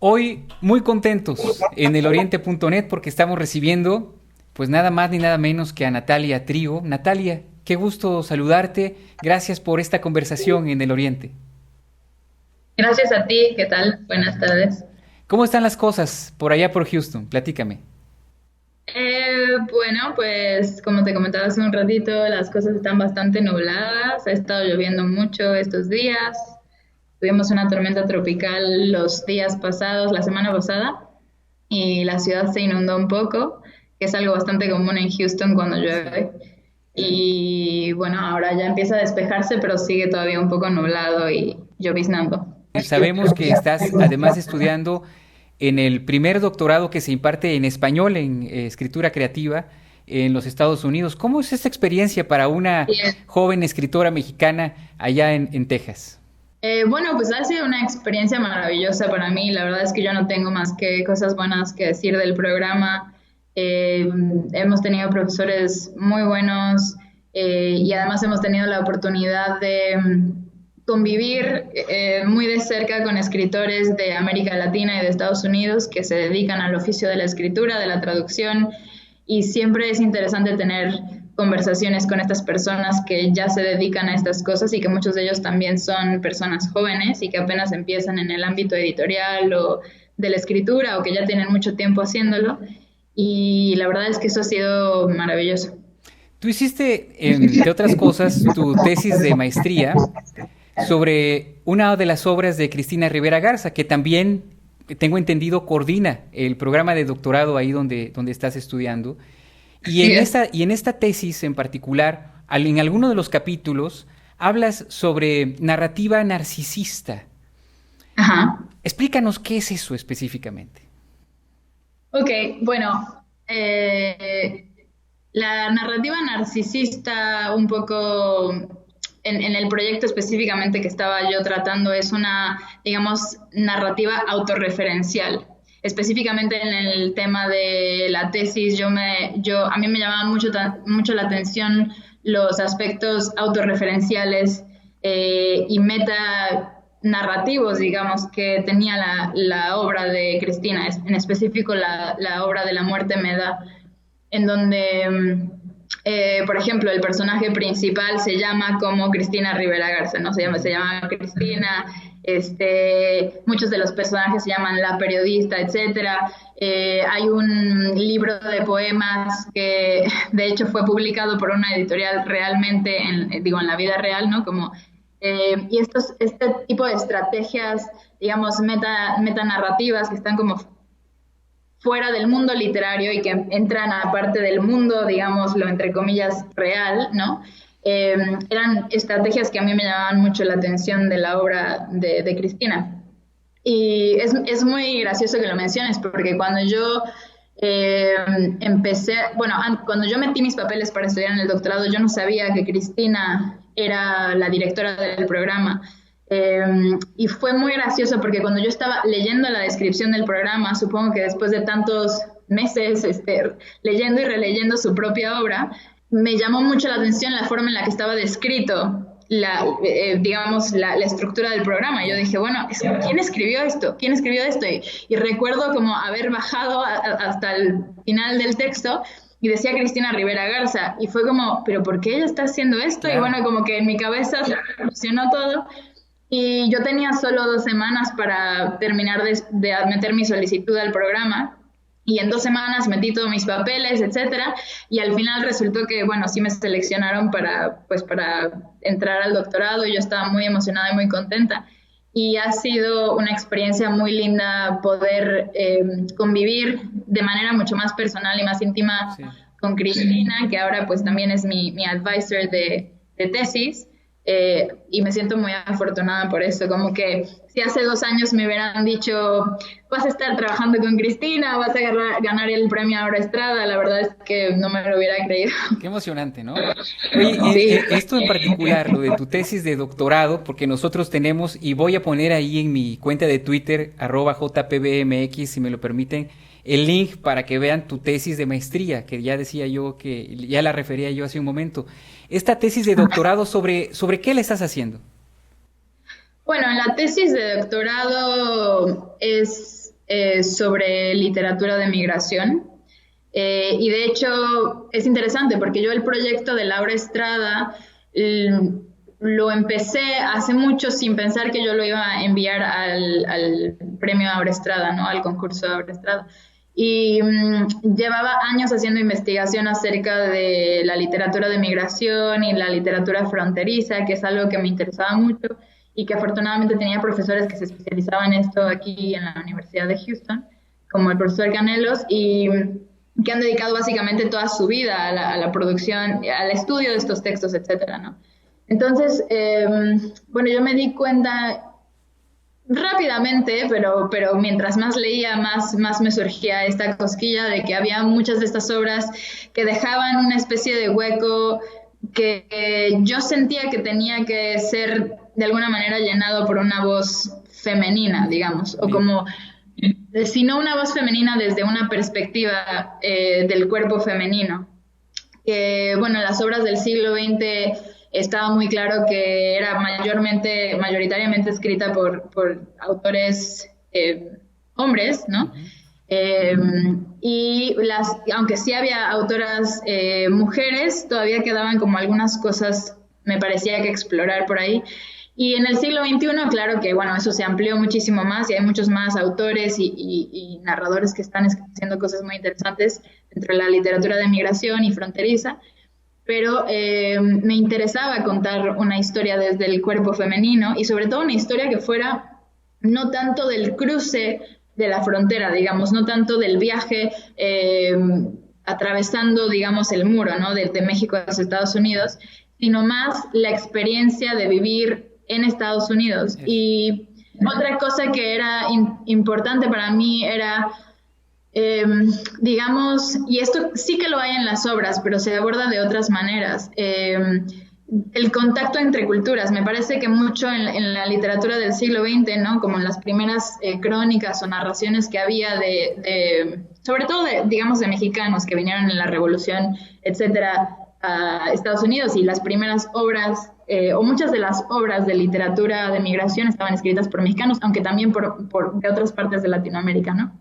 Hoy muy contentos en eloriente.net porque estamos recibiendo pues nada más ni nada menos que a Natalia Trigo. Natalia, qué gusto saludarte. Gracias por esta conversación en El Oriente. Gracias a ti, ¿qué tal? Buenas tardes. ¿Cómo están las cosas por allá por Houston? Platícame. Bueno, pues como te comentaba hace un ratito, las cosas están bastante nubladas, ha estado lloviendo mucho estos días, tuvimos una tormenta tropical los días pasados, la semana pasada, y la ciudad se inundó un poco, que es algo bastante común en Houston cuando Sí. llueve. Y bueno, ahora ya empieza a despejarse, pero sigue todavía un poco nublado y lloviznando. Sabemos que estás además estudiando en el primer doctorado que se imparte en español, en escritura creativa, en los Estados Unidos. ¿Cómo es esta experiencia para una Bien. joven escritora mexicana allá en Texas? Bueno, pues ha sido una experiencia maravillosa para mí. La verdad es que yo no tengo más que cosas buenas que decir del programa. Eh, Hemos tenido profesores muy buenos y además hemos tenido la oportunidad de convivir muy de cerca con escritores de América Latina y de Estados Unidos que se dedican al oficio de la escritura, de la traducción, y siempre es interesante tener conversaciones con estas personas que ya se dedican a estas cosas y que muchos de ellos también son personas jóvenes y que apenas empiezan en el ámbito editorial o de la escritura o que ya tienen mucho tiempo haciéndolo. Y la verdad es que eso ha sido maravilloso. Tú hiciste, entre otras cosas, tu tesis de maestría sobre una de las obras de Cristina Rivera Garza, que también, tengo entendido, coordina el programa de doctorado ahí donde estás estudiando. Así es. Y en esta tesis en particular, en alguno de los capítulos, hablas sobre narrativa narcisista. Ajá. Explícanos qué es eso específicamente. Ok, bueno, la narrativa narcisista, un poco en el proyecto específicamente que estaba yo tratando, es una, digamos, narrativa autorreferencial. Específicamente en el tema de la tesis, a mí me llamaba mucho la atención los aspectos autorreferenciales y meta narrativos, digamos, que tenía la obra de Cristina, en específico la obra de La muerte me da, en donde, por ejemplo, el personaje principal se llama como Cristina Rivera Garza, ¿no? Se llama Cristina, muchos de los personajes se llaman la periodista, etcétera. Hay un libro de poemas que de hecho fue publicado por una editorial realmente, en la vida real, ¿no? Y este tipo de estrategias, digamos, metanarrativas que están como fuera del mundo literario y que entran a parte del mundo, digámoslo, entre comillas, real, ¿no? Eh, Eran estrategias que a mí me llamaban mucho la atención de la obra de Cristina. Y es muy gracioso que lo menciones, porque cuando yo eh, empecé, bueno, cuando yo metí mis papeles para estudiar en el doctorado, yo no sabía que Cristina era la directora del programa. Y fue muy gracioso porque cuando yo estaba leyendo la descripción del programa, supongo que después de tantos meses leyendo y releyendo su propia obra, me llamó mucho la atención la forma en la que estaba descrito digamos, la estructura del programa. Yo dije, bueno, ¿quién escribió esto? ¿Quién escribió esto? Y recuerdo como haber bajado hasta el final del texto y decía Cristina Rivera Garza. Y fue como, ¿pero por qué ella está haciendo esto? Y Claro. bueno, como que en mi cabeza se funcionó todo. Y yo tenía solo 2 semanas para terminar de meter mi solicitud al programa. Y en 2 semanas metí todos mis papeles, etcétera. Y al final resultó que, bueno, sí me seleccionaron para entrar al doctorado. Yo estaba muy emocionada y muy contenta. Y ha sido una experiencia muy linda poder convivir de manera mucho más personal y más íntima Sí. con Cristina, que ahora pues también es mi advisor de tesis. Y me siento muy afortunada por eso, como que si hace 2 años me hubieran dicho vas a estar trabajando con Cristina, vas a ganar el premio Aura Estrada, la verdad es que no me lo hubiera creído. Qué emocionante, ¿no? Oye, Sí, esto en particular, lo de tu tesis de doctorado, porque nosotros tenemos, y voy a poner ahí en mi cuenta de Twitter, @jpbmx, si me lo permiten, el link para que vean tu tesis de maestría, que ya decía yo, que ya la refería yo hace un momento. Esta tesis de doctorado, ¿sobre qué le estás haciendo? bueno, la tesis de doctorado es sobre literatura de migración. Y de hecho es interesante porque yo el proyecto de Laura Estrada lo empecé hace mucho sin pensar que yo lo iba a enviar al premio Aura Estrada, ¿no? Al concurso Aura Estrada. Y llevaba años haciendo investigación acerca de la literatura de migración y la literatura fronteriza, que es algo que me interesaba mucho y que afortunadamente tenía profesores que se especializaban en esto aquí en la Universidad de Houston, como el profesor Canelos, y que han dedicado básicamente toda su vida a la producción, al estudio de estos textos, etcétera, ¿no? Entonces, bueno, yo me di cuenta rápidamente, pero mientras más leía, más me surgía esta cosquilla de que había muchas de estas obras que dejaban una especie de hueco que yo sentía que tenía que ser de alguna manera llenado por una voz femenina, digamos, o como, si no una voz femenina desde una perspectiva del cuerpo femenino. Bueno, las obras del siglo XX estaba muy claro que era mayoritariamente escrita por autores hombres, ¿no? Y aunque sí había autoras mujeres, todavía quedaban como algunas cosas, me parecía, que explorar por ahí. Y en el siglo XXI, claro que, bueno, eso se amplió muchísimo más y hay muchos más autores y narradores que están haciendo cosas muy interesantes dentro de la literatura de migración y fronteriza. Pero me interesaba contar una historia desde el cuerpo femenino y sobre todo una historia que fuera no tanto del cruce de la frontera, digamos, no tanto del viaje atravesando, digamos, el muro, ¿no? de México a los Estados Unidos, sino más la experiencia de vivir en Estados Unidos. Y otra cosa que era importante para mí era... digamos, y esto sí que lo hay en las obras, pero se aborda de otras maneras, el contacto entre culturas. Me parece que mucho en la literatura del siglo XX, ¿no? Como en las primeras crónicas o narraciones que había sobre todo digamos, de mexicanos que vinieron en la Revolución, etcétera, a Estados Unidos, y las primeras obras, o muchas de las obras de literatura de migración estaban escritas por mexicanos, aunque también de otras partes de Latinoamérica, ¿no?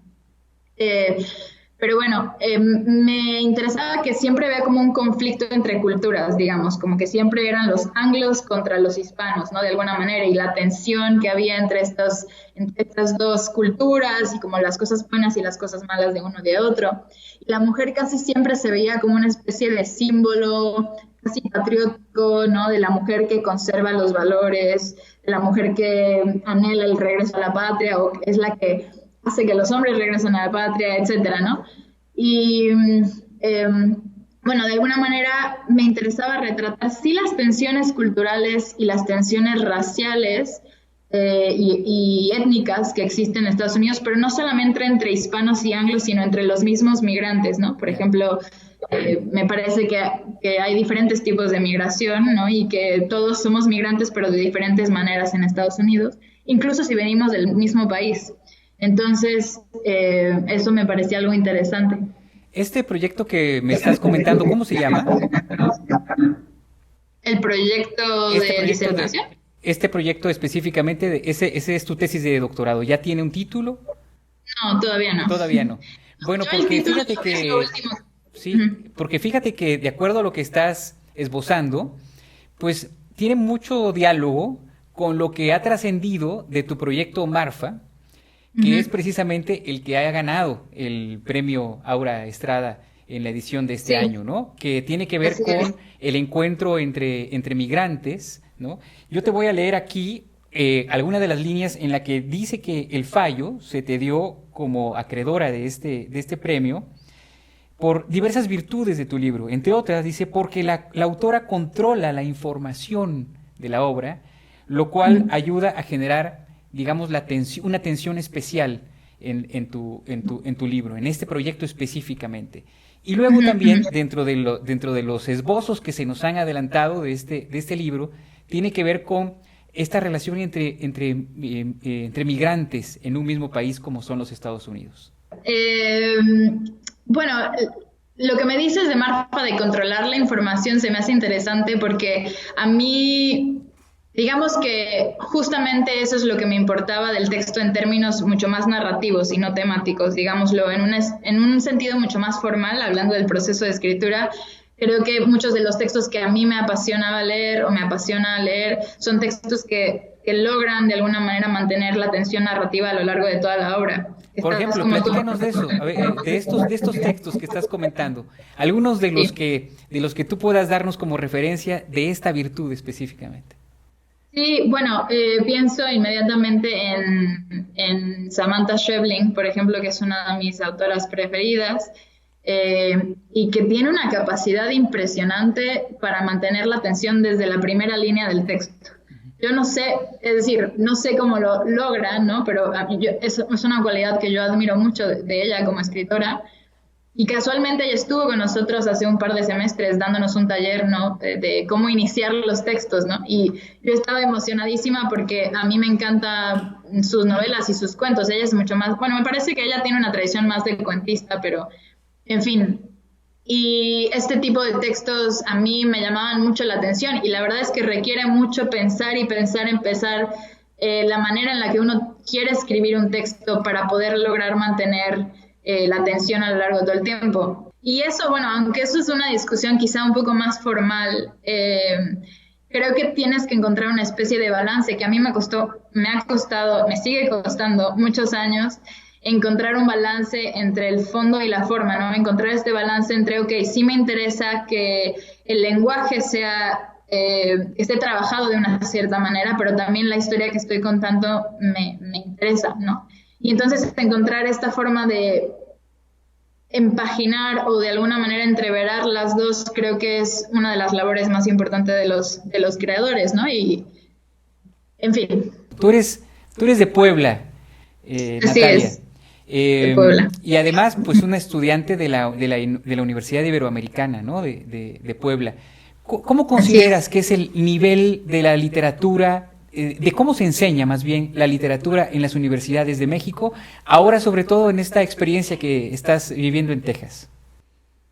Pero bueno, me interesaba que siempre había como un conflicto entre culturas, digamos, como que siempre eran los anglos contra los hispanos, ¿no? De alguna manera, y la tensión que había entre estas dos culturas y como las cosas buenas y las cosas malas de uno y de otro. Y la mujer casi siempre se veía como una especie de símbolo casi patriótico, ¿no? De la mujer que conserva los valores, de la mujer que anhela el regreso a la patria o es la que hace que los hombres regresen a la patria, etcétera, ¿no? Y, bueno, de alguna manera me interesaba retratar sí las tensiones culturales y las tensiones raciales y étnicas que existen en Estados Unidos, pero no solamente entre hispanos y anglos, sino entre los mismos migrantes, ¿no? Por ejemplo, me parece que hay diferentes tipos de migración, ¿no? Y que todos somos migrantes, pero de diferentes maneras en Estados Unidos, incluso si venimos del mismo país. Entonces, eso me parecía algo interesante. Este proyecto que me estás comentando, ¿cómo se llama? ¿El proyecto de disertación? Este proyecto específicamente, ese es tu tesis de doctorado. ¿Ya tiene un título? No, todavía no. Todavía no. Bueno, porque fíjate que... Sí, porque fíjate que de acuerdo a lo que estás esbozando, pues tiene mucho diálogo con lo que ha trascendido de tu proyecto Marfa, que es precisamente el que haya ganado el premio Aura Estrada en la edición de este año, ¿no? Que tiene que ver con el encuentro entre migrantes, ¿no? Yo te voy a leer aquí algunas de las líneas en la que dice que el fallo se te dio como acreedora de este premio por diversas virtudes de tu libro. Entre otras, dice, porque la autora controla la información de la obra, lo cual ayuda a generar, digamos, una tensión especial en tu libro, en este proyecto específicamente. Y luego también, dentro de los esbozos que se nos han adelantado de este libro, tiene que ver con esta relación entre migrantes en un mismo país como son los Estados Unidos. Bueno, lo que me dices de Marfa de controlar la información se me hace interesante porque a mí Digamos que justamente eso es lo que me importaba del texto en términos mucho más narrativos y no temáticos, digámoslo, en un sentido mucho más formal, hablando del proceso de escritura. Creo que muchos de los textos que a mí me apasionaba leer o me apasiona leer son textos que logran de alguna manera mantener la tensión narrativa a lo largo de toda la obra. Por ejemplo, platícanos de eso, a ver, de estos textos que estás comentando, algunos Sí. de los que tú puedas darnos como referencia de esta virtud específicamente. Sí, bueno, pienso inmediatamente en Samantha Schweblin, por ejemplo, que es una de mis autoras preferidas, y que tiene una capacidad impresionante para mantener la atención desde la primera línea del texto. Yo no sé, es decir, no sé cómo lo logra, ¿no? Pero es una cualidad que yo admiro mucho de ella como escritora. Y casualmente ella estuvo con nosotros hace un par de semestres dándonos un taller, ¿no? De cómo iniciar los textos, ¿no? Y yo estaba emocionadísima porque a mí me encantan sus novelas y sus cuentos. Ella es mucho más, bueno, me parece que ella tiene una tradición más de cuentista, pero en fin. Y este tipo de textos a mí me llamaban mucho la atención y la verdad es que requiere mucho pensar y pensar, empezar la manera en la que uno quiere escribir un texto para poder lograr mantener la atención a lo largo de todo el tiempo. Y eso, bueno, aunque eso es una discusión quizá un poco más formal, creo que tienes que encontrar una especie de balance que a mí me ha costado, me sigue costando muchos años, encontrar un balance entre el fondo y la forma, ¿no? Encontrar este balance entre, ok, sí me interesa que el lenguaje esté trabajado de una cierta manera, pero también la historia que estoy contando me interesa, ¿no? Y entonces encontrar esta forma de empaginar o de alguna manera entreverar las dos creo que es una de las labores más importantes de los creadores, ¿no? Y, en fin. Tú eres, tú eres de Puebla, Así Natalia. es, de Puebla. Y además, pues una estudiante de la Universidad Iberoamericana, ¿no? De Puebla. ¿Cómo Así consideras es. que es el nivel de la literatura, de cómo se enseña más bien la literatura en las universidades de México, ahora sobre todo en esta experiencia que estás viviendo en Texas?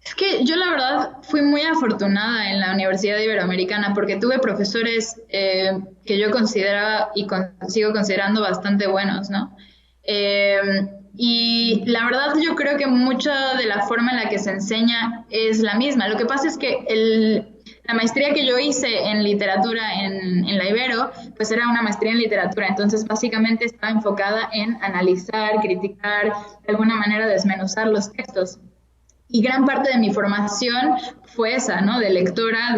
Es que yo la verdad fui muy afortunada en la Universidad Iberoamericana porque tuve profesores que yo consideraba y sigo considerando bastante buenos, ¿no? Eh, y la verdad yo creo que mucha de la forma en la que se enseña es la misma. Lo que pasa es que la maestría que yo hice en literatura en la Ibero, pues era una maestría en literatura, entonces básicamente estaba enfocada en analizar, criticar, de alguna manera desmenuzar los textos. Y gran parte de mi formación fue esa, ¿no? De lectora,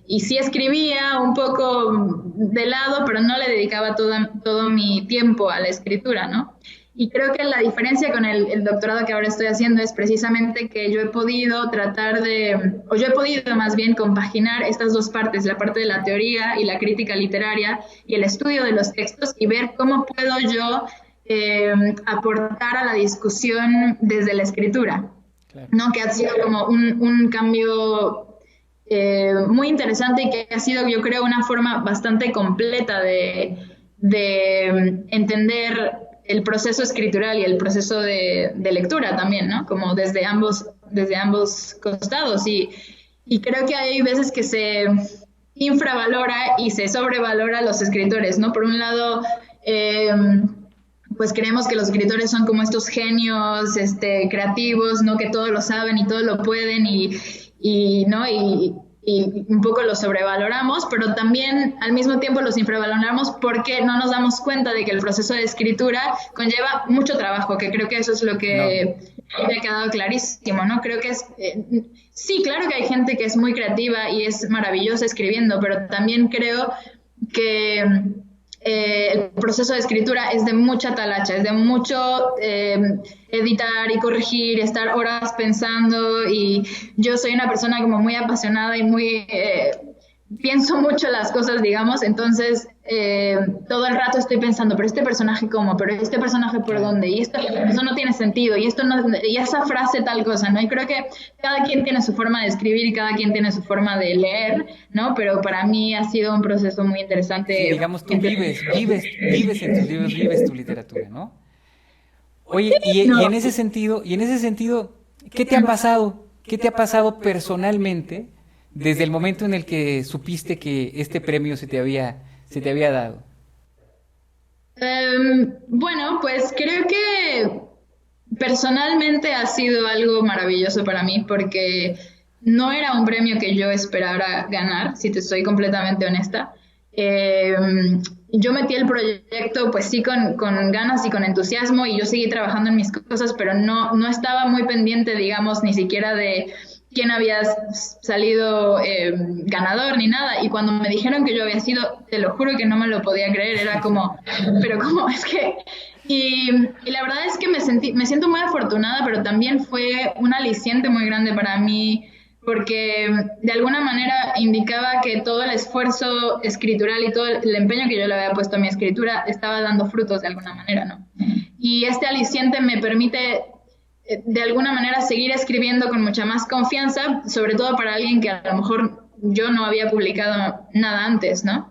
y sí escribía un poco de lado, pero no le dedicaba todo mi tiempo a la escritura, ¿no? Y creo que la diferencia con el doctorado que ahora estoy haciendo es precisamente que yo he podido o yo he podido más bien compaginar estas dos partes, la parte de la teoría y la crítica literaria y el estudio de los textos y ver cómo puedo yo aportar a la discusión desde la escritura. Claro. ¿No? Que ha sido como un cambio muy interesante y que ha sido, yo creo, una forma bastante completa de entender el proceso escritural y el proceso de lectura también, ¿no? Como desde ambos costados. Y creo que hay veces que se infravalora y se sobrevalora a los escritores, ¿no? Por un lado, pues creemos que los escritores son como estos genios creativos, ¿no? Que todo lo saben y todo lo pueden ¿no? Y un poco los sobrevaloramos, pero también al mismo tiempo los infravaloramos porque no nos damos cuenta de que el proceso de escritura conlleva mucho trabajo, que creo que eso es lo No. que me ha quedado clarísimo, ¿no? Creo que sí, claro que hay gente que es muy creativa y es maravillosa escribiendo, pero también creo que el proceso de escritura es de mucha talacha, es de mucho editar y corregir, estar horas pensando y yo soy una persona como muy apasionada y muy pienso mucho las cosas, digamos, entonces todo el rato estoy pensando, pero este personaje cómo, pero este personaje por Claro. dónde, y eso no tiene sentido, y esto no, y esa frase tal cosa, ¿no? Y creo que cada quien tiene su forma de escribir y cada quien tiene su forma de leer, ¿no? Pero para mí ha sido un proceso muy Sí, interesante. digamos, tú vives en tus libros, vives tu literatura, ¿no? Oye, No, y en ese sentido, ¿qué te ha pasado? ¿Qué te ha pasado personalmente desde el momento en el que supiste que este premio se te había dado? Bueno, pues creo que personalmente ha sido algo maravilloso para mí porque no era un premio que yo esperara ganar, si te soy completamente honesta. Eh, yo metí el proyecto pues sí con ganas y con entusiasmo y yo seguí trabajando en mis cosas, pero no estaba muy pendiente, digamos, ni siquiera de quién había salido ganador ni nada. Y cuando me dijeron que yo había sido, te lo juro que no me lo podía creer, era como, pero ¿cómo es que? Y la verdad es que me siento muy afortunada, pero también fue un aliciente muy grande para mí porque de alguna manera indicaba que todo el esfuerzo escritural y todo el empeño que yo le había puesto a mi escritura estaba dando frutos de alguna manera, ¿no? Y este aliciente me permite de alguna manera seguir escribiendo con mucha más confianza, sobre todo para alguien que a lo mejor yo no había publicado nada antes, ¿no?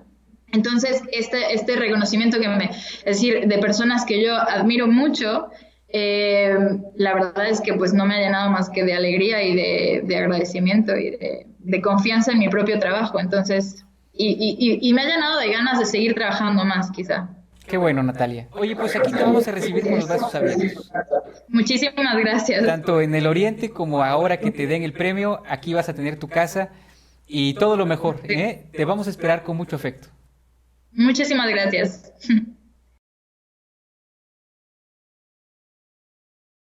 Entonces, este reconocimiento es decir, de personas que yo admiro mucho, la verdad es que pues no me ha llenado más que de alegría y de agradecimiento y de confianza en mi propio trabajo. Entonces, y me ha llenado de ganas de seguir trabajando más, quizá. Qué bueno, Natalia. Oye, pues aquí te vamos a recibir con los brazos abiertos. Muchísimas gracias. Tanto en el Oriente como ahora que te den el premio, aquí vas a tener tu casa y todo lo mejor, ¿eh? Te vamos a esperar con mucho afecto. Muchísimas gracias.